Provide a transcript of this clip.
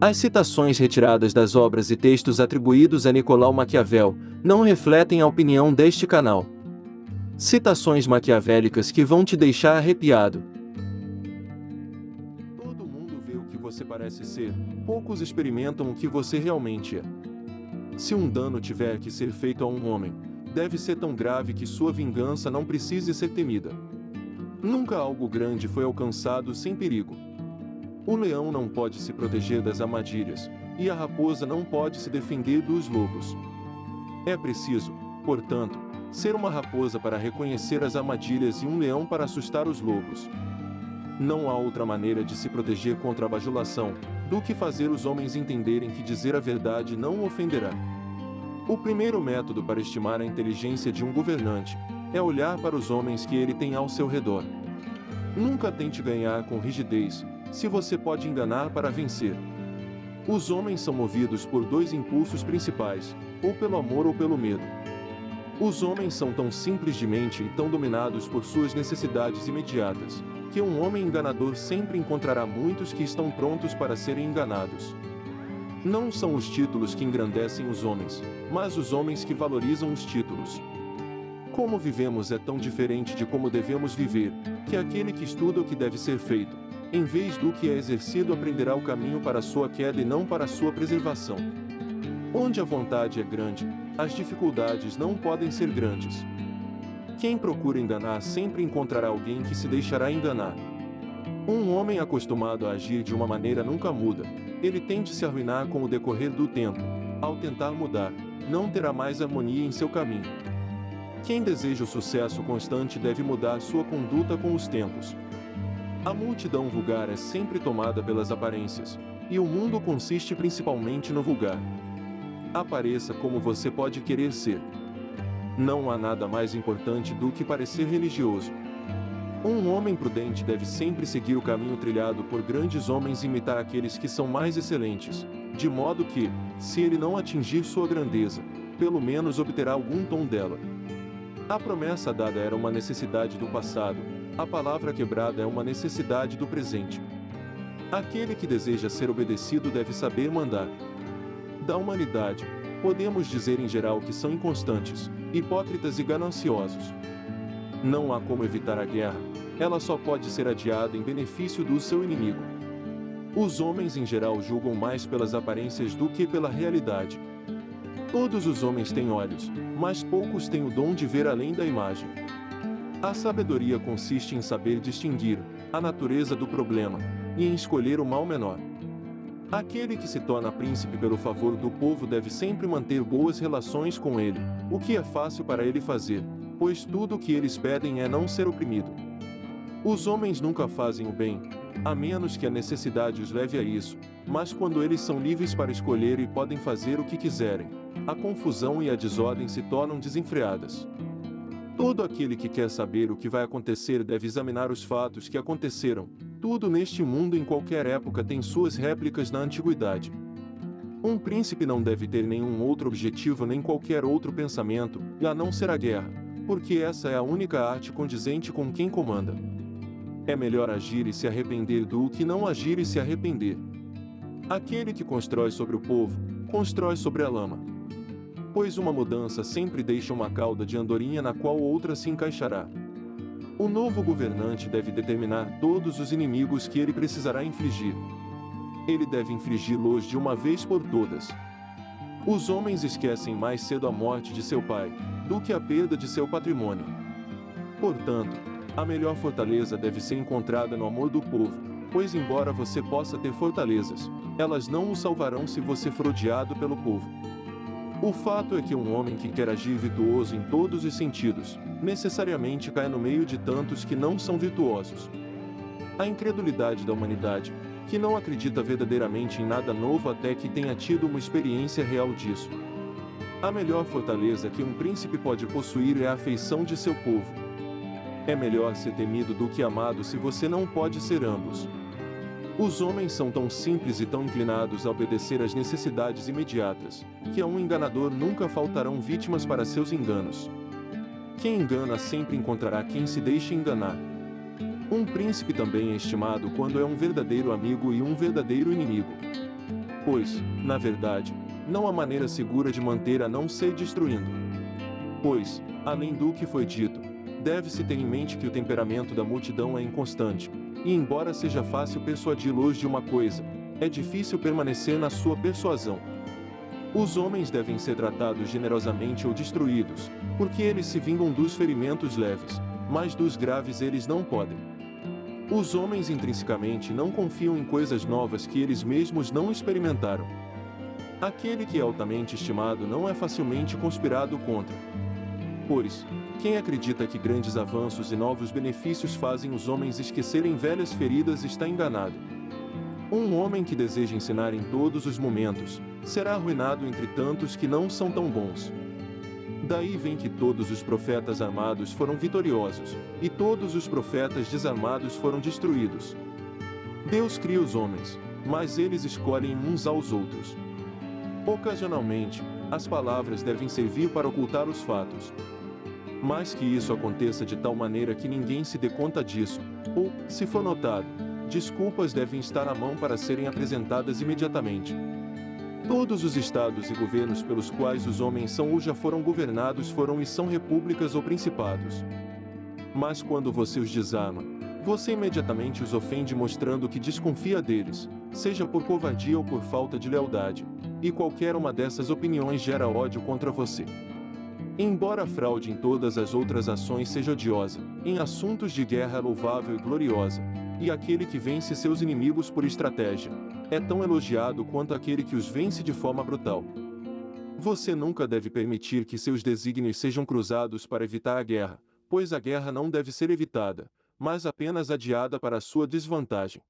As citações retiradas das obras e textos atribuídos a Nicolau Maquiavel não refletem a opinião deste canal. Citações maquiavélicas que vão te deixar arrepiado. Todo mundo vê o que você parece ser, poucos experimentam o que você realmente é. Se um dano tiver que ser feito a um homem, deve ser tão grave que sua vingança não precise ser temida. Nunca algo grande foi alcançado sem perigo. O leão não pode se proteger das armadilhas, e a raposa não pode se defender dos lobos. É preciso, portanto, ser uma raposa para reconhecer as armadilhas e um leão para assustar os lobos. Não há outra maneira de se proteger contra a bajulação do que fazer os homens entenderem que dizer a verdade não o ofenderá. O primeiro método para estimar a inteligência de um governante é olhar para os homens que ele tem ao seu redor. Nunca tente ganhar com rigidez, se você pode enganar para vencer. Os homens são movidos por dois impulsos principais, ou pelo amor ou pelo medo. Os homens são tão simples de mente e tão dominados por suas necessidades imediatas, que um homem enganador sempre encontrará muitos que estão prontos para serem enganados. Não são os títulos que engrandecem os homens, mas os homens que valorizam os títulos. Como vivemos é tão diferente de como devemos viver, que aquele que estuda o que deve ser feito, em vez do que é exercido aprenderá o caminho para a sua queda e não para a sua preservação. Onde a vontade é grande, as dificuldades não podem ser grandes. Quem procura enganar sempre encontrará alguém que se deixará enganar. Um homem acostumado a agir de uma maneira nunca muda, ele tende a se arruinar com o decorrer do tempo. Ao tentar mudar, não terá mais harmonia em seu caminho. Quem deseja o sucesso constante deve mudar sua conduta com os tempos. A multidão vulgar é sempre tomada pelas aparências, e o mundo consiste principalmente no vulgar. Apareça como você pode querer ser. Não há nada mais importante do que parecer religioso. Um homem prudente deve sempre seguir o caminho trilhado por grandes homens e imitar aqueles que são mais excelentes, de modo que, se ele não atingir sua grandeza, pelo menos obterá algum tom dela. A promessa dada era uma necessidade do passado, a palavra quebrada é uma necessidade do presente. Aquele que deseja ser obedecido deve saber mandar. Da humanidade, podemos dizer em geral que são inconstantes, hipócritas e gananciosos. Não há como evitar a guerra, ela só pode ser adiada em benefício do seu inimigo. Os homens em geral julgam mais pelas aparências do que pela realidade. Todos os homens têm olhos, mas poucos têm o dom de ver além da imagem. A sabedoria consiste em saber distinguir a natureza do problema e em escolher o mal menor. Aquele que se torna príncipe pelo favor do povo deve sempre manter boas relações com ele, o que é fácil para ele fazer, pois tudo o que eles pedem é não ser oprimido. Os homens nunca fazem o bem, a menos que a necessidade os leve a isso, mas quando eles são livres para escolher e podem fazer o que quiserem, a confusão e a desordem se tornam desenfreadas. Todo aquele que quer saber o que vai acontecer deve examinar os fatos que aconteceram. Tudo neste mundo em qualquer época tem suas réplicas na antiguidade. Um príncipe não deve ter nenhum outro objetivo nem qualquer outro pensamento, a não ser a guerra, porque essa é a única arte condizente com quem comanda. É melhor agir e se arrepender do que não agir e se arrepender. Aquele que constrói sobre o povo, constrói sobre a lama. Pois uma mudança sempre deixa uma cauda de andorinha na qual outra se encaixará. O novo governante deve determinar todos os inimigos que ele precisará infligir. Ele deve infligi-los de uma vez por todas. Os homens esquecem mais cedo a morte de seu pai, do que a perda de seu patrimônio. Portanto, a melhor fortaleza deve ser encontrada no amor do povo, pois embora você possa ter fortalezas, elas não o salvarão se você for odiado pelo povo. O fato é que um homem que quer agir virtuoso em todos os sentidos, necessariamente cai no meio de tantos que não são virtuosos. A incredulidade da humanidade, que não acredita verdadeiramente em nada novo até que tenha tido uma experiência real disso. A melhor fortaleza que um príncipe pode possuir é a afeição de seu povo. É melhor ser temido do que amado se você não pode ser ambos. Os homens são tão simples e tão inclinados a obedecer às necessidades imediatas, que a um enganador nunca faltarão vítimas para seus enganos. Quem engana sempre encontrará quem se deixe enganar. Um príncipe também é estimado quando é um verdadeiro amigo e um verdadeiro inimigo. Pois, na verdade, não há maneira segura de manter a não ser destruindo. Pois, além do que foi dito, deve-se ter em mente que o temperamento da multidão é inconstante, e embora seja fácil persuadi-los de uma coisa, é difícil permanecer na sua persuasão. Os homens devem ser tratados generosamente ou destruídos, porque eles se vingam dos ferimentos leves, mas dos graves eles não podem. Os homens intrinsecamente não confiam em coisas novas que eles mesmos não experimentaram. Aquele que é altamente estimado não é facilmente conspirado contra. Pois, quem acredita que grandes avanços e novos benefícios fazem os homens esquecerem velhas feridas está enganado. Um homem que deseja ensinar em todos os momentos, será arruinado entre tantos que não são tão bons. Daí vem que todos os profetas armados foram vitoriosos, e todos os profetas desarmados foram destruídos. Deus cria os homens, mas eles escolhem uns aos outros. Ocasionalmente, as palavras devem servir para ocultar os fatos. Mas que isso aconteça de tal maneira que ninguém se dê conta disso, ou, se for notado, desculpas devem estar à mão para serem apresentadas imediatamente. Todos os estados e governos pelos quais os homens são ou já foram governados foram e são repúblicas ou principados. Mas quando você os desarma, você imediatamente os ofende mostrando que desconfia deles, seja por covardia ou por falta de lealdade, e qualquer uma dessas opiniões gera ódio contra você. Embora a fraude em todas as outras ações seja odiosa, em assuntos de guerra é louvável e gloriosa, e aquele que vence seus inimigos por estratégia, é tão elogiado quanto aquele que os vence de forma brutal. Você nunca deve permitir que seus desígnios sejam cruzados para evitar a guerra, pois a guerra não deve ser evitada, mas apenas adiada para a sua desvantagem.